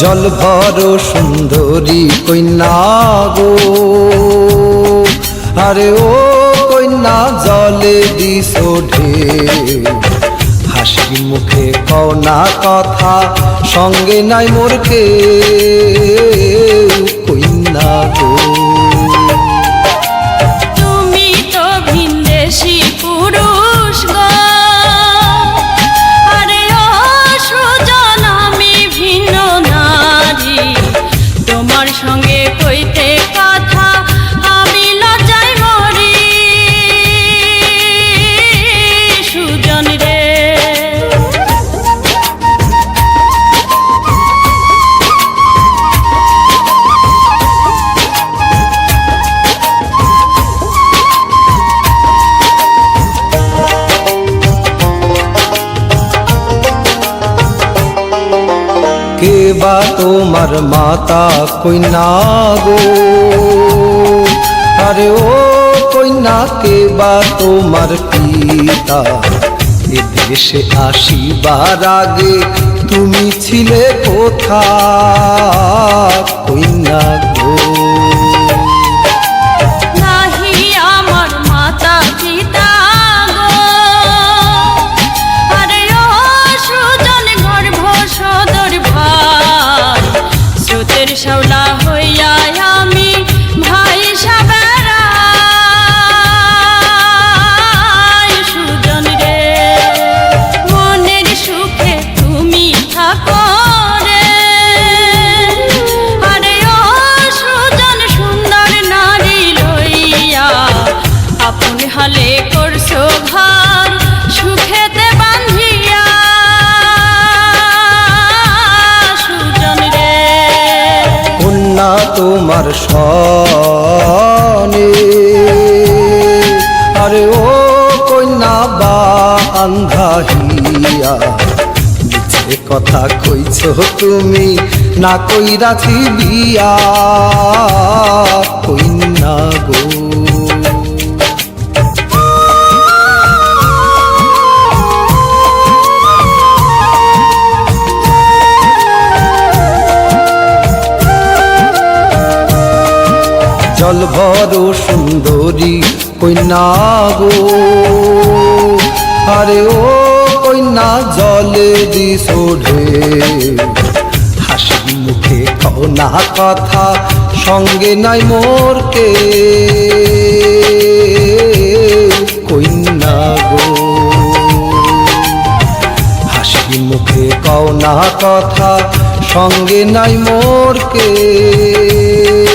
জল ভর সুন্দরী কন্যা গো, আরে ও কন্যা জলে দিস ঢেউ, হাসি মুখে কও না কথা, সঙ্গে নাই মোর কেউ কন্যা গো। তুমি তো ভিনদেশী পুরুষ গো, আরে ও সুজন আমি ভিন্ন নারী, তোমার সঙ্গে কইতে কথা আমি লজ্জায় মরি সুজন রে। কে বা তোমার মাতা কন্যা গো, আরে ও কন্যা কে বা তোমার পিতা, এ দেশে আসিবার আগে তুমি ছিলে কোথায় কন্যা গো। নাহি আমার মাতা পিতা গো, আরে ও সুজন গর্ভ সদর ভাই, স্রোতের শাওলা হইয়া আমি ভাই সাবেরাই সুজন রে। মনের সুখে তুমি থাকো রে, আরে ও সুজন সুন্দর নারী লইয়া আপন হালে করছো ঘর সুখেতে বান্ধিয়া সুজন রে। কন্যা তোমার সনে, আরে ও কন্যা বা আন্ধা হিয়া, মিছে কথা কইছ তুমি না কইরাছি বিয়া কন্যা গো। জল ভর সুন্দরী কন্যা গো, আরে ও কন্যা জলে দিস ঢেউ, হাসি মুখে কও না কথা, সঙ্গে নাই মোর কেউ কন্যা গো। হাসি মুখে কও না কথা, সঙ্গে নাই মোর কেউ।